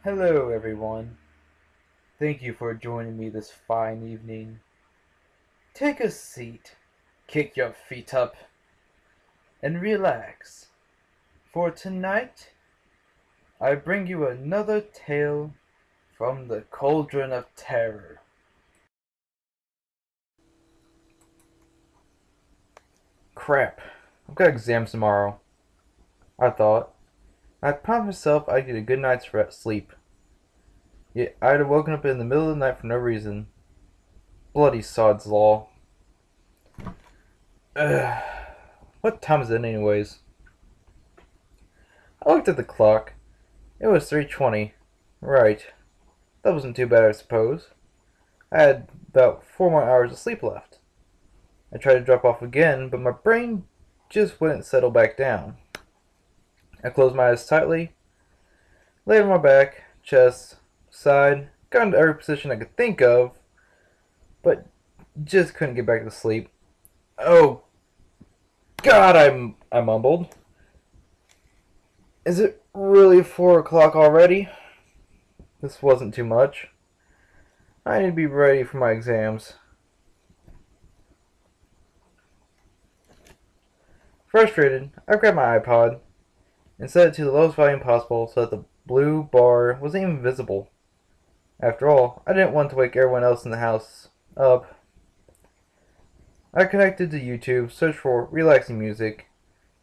Hello, everyone. Thank you for joining me this fine evening. Take a seat, kick your feet up, and relax. For tonight, I bring you another tale from the Cauldron of Terror. Crap, I've got exams tomorrow, I thought. I promised myself I'd get a good night's sleep. Yet I'd have woken up in the middle of the night for no reason. Bloody sod's law. Ugh. What time is it anyways? I looked at the clock. It was 3:20. Right. That wasn't too bad, I suppose. I had about 4 more hours of sleep left. I tried to drop off again, but my brain just wouldn't settle back down. I closed my eyes tightly, laid on my back, chest, side, got into every position I could think of, but just couldn't get back to sleep. Oh, God, I mumbled. Is it really 4 o'clock already? This wasn't too much. I need to be ready for my exams. Frustrated, I grabbed my iPod and set it to the lowest volume possible so that the blue bar wasn't even visible. After all, I didn't want to wake everyone else in the house up. I connected to YouTube, searched for relaxing music,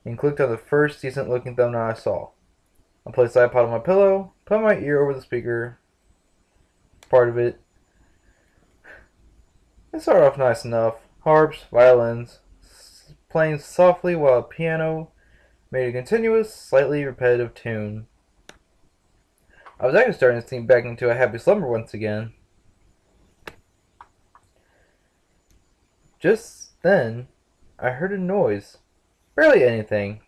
and clicked on the first decent looking thumbnail I saw. I placed the iPod on my pillow, put my ear over the speaker part of it. It started off nice enough. Harps, violins, playing softly while a piano made a continuous, slightly repetitive tune. I was actually starting to sink back into a happy slumber once again. Just then, I heard a noise. Barely anything.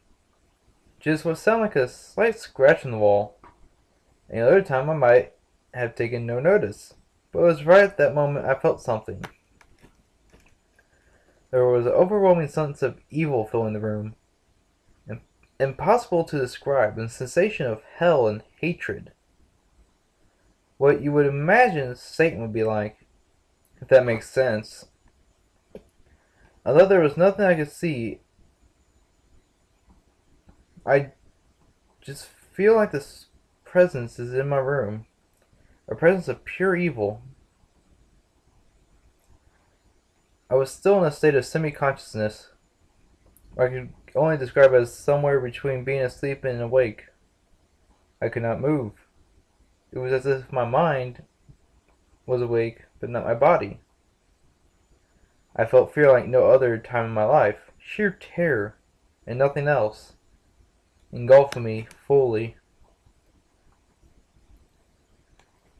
Just what sounded like a slight scratch on the wall. Any other time I might have taken no notice. But it was right at that moment I felt something. There was an overwhelming sense of evil filling the room. Impossible to describe, a sensation of hell and hatred. What you would imagine Satan would be like, if that makes sense. Although there was nothing I could see, I just feel like this presence is in my room. A presence of pure evil. I was still in a state of semi-consciousness, or I could only describe it as somewhere between being asleep and awake. I could not move. It was as if my mind was awake, but not my body. I felt fear like no other time in my life. Sheer terror, and nothing else, engulfing me fully.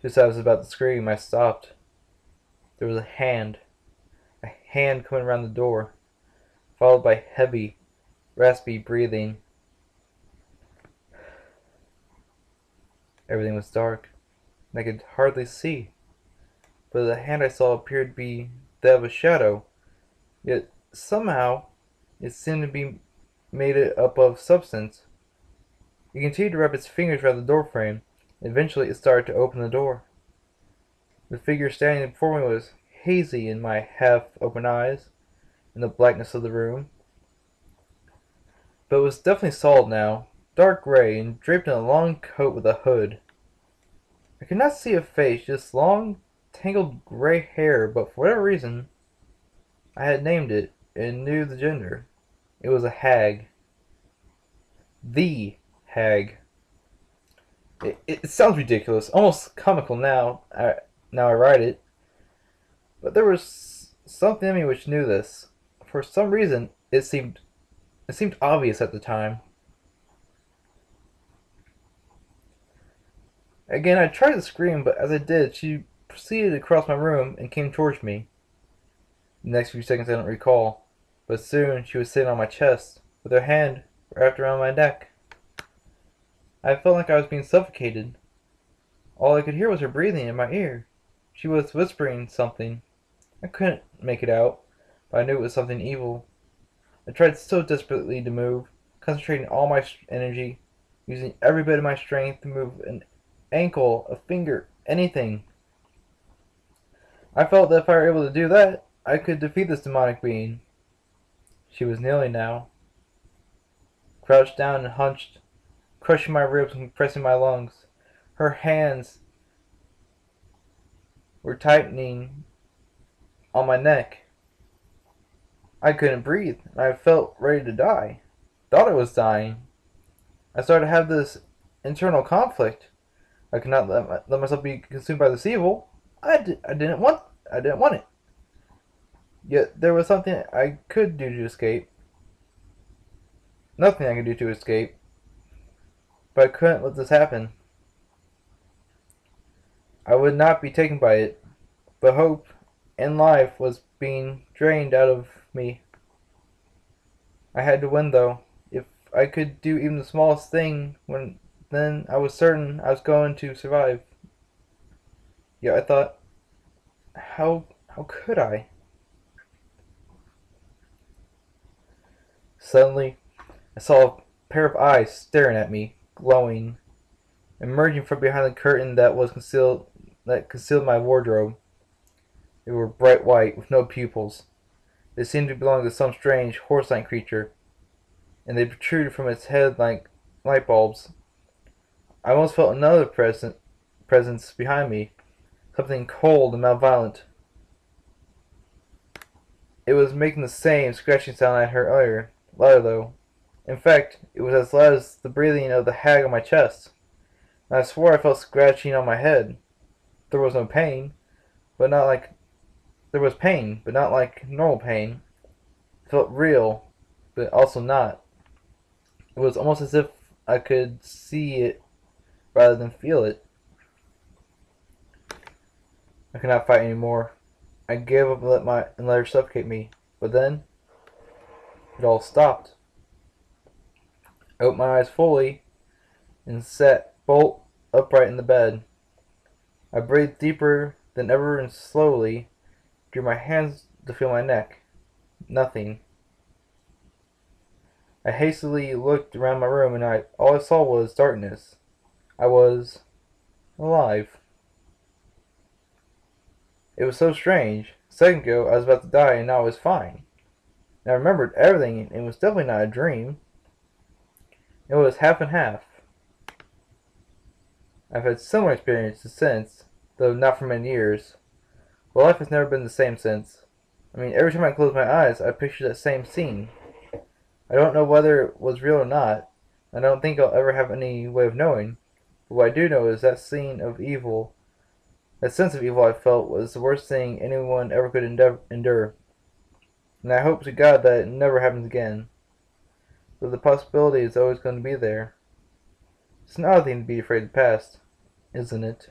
Just as I was about to scream, I stopped. There was a hand coming around the door, followed by heavy, raspy breathing. Everything was dark, and I could hardly see, but the hand I saw appeared to be that of a shadow, yet somehow it seemed to be made up of substance. It continued to wrap its fingers around the doorframe, and eventually it started to open the door. The figure standing before me was hazy in my half-open eyes, in the blackness of the room, but it was definitely solid now, dark gray, and draped in a long coat with a hood. I could not see a face, just long, tangled gray hair, but for whatever reason, I had named it, and knew the gender. It was a hag. The hag. It sounds ridiculous, almost comical now I write it, but there was something in me which knew this. For some reason, it seemed obvious at the time. Again, I tried to scream, but as I did, she proceeded across my room and came towards me. The next few seconds I don't recall, but soon she was sitting on my chest, with her hand wrapped around my neck. I felt like I was being suffocated. All I could hear was her breathing in my ear. She was whispering something. I couldn't make it out, but I knew it was something evil. I tried so desperately to move, concentrating all my energy, using every bit of my strength to move an ankle, a finger, anything. I felt that if I were able to do that, I could defeat this demonic being. She was kneeling now, crouched down and hunched, crushing my ribs and compressing my lungs. Her hands were tightening on my neck. I couldn't breathe, and I felt ready to die. Thought I was dying. I started to have this internal conflict. I could not let myself be consumed by this evil. I didn't want it. Yet there was something I could do to escape. Nothing I could do to escape. But I couldn't let this happen. I would not be taken by it, but hope and life was being drained out of me. I had to win, though. If I could do even the smallest thing, then I was certain I was going to survive. Yet I thought, how could I? Suddenly, I saw a pair of eyes staring at me, glowing, emerging from behind the curtain that concealed my wardrobe. They were bright white, with no pupils. They seemed to belong to some strange, horse-like creature, and they protruded from its head like light bulbs. I almost felt another presence behind me, something cold and malevolent. It was making the same scratching sound I heard earlier, louder though. In fact, it was as loud as the breathing of the hag on my chest. And I swore I felt scratching on my head. There was no pain, but not like there was pain, but not like normal pain. It felt real, but also not. It was almost as if I could see it rather than feel it. I could not fight anymore. I gave up and let her suffocate me. But then, it all stopped. I opened my eyes fully and sat bolt upright in the bed. I breathed deeper than ever and slowly drew my hands to feel my neck. Nothing. I hastily looked around my room and all I saw was darkness. I was alive. It was so strange. A second ago I was about to die and now I was fine. And I remembered everything and it was definitely not a dream. It was half and half. I've had similar experiences since, though not for many years. But life has never been the same since. I mean, every time I close my eyes, I picture that same scene. I don't know whether it was real or not. I don't think I'll ever have any way of knowing. But what I do know is that scene of evil, that sense of evil I felt was the worst thing anyone ever could endure. And I hope to God that it never happens again. But the possibility is always going to be there. It's not a thing to be afraid of the past, isn't it?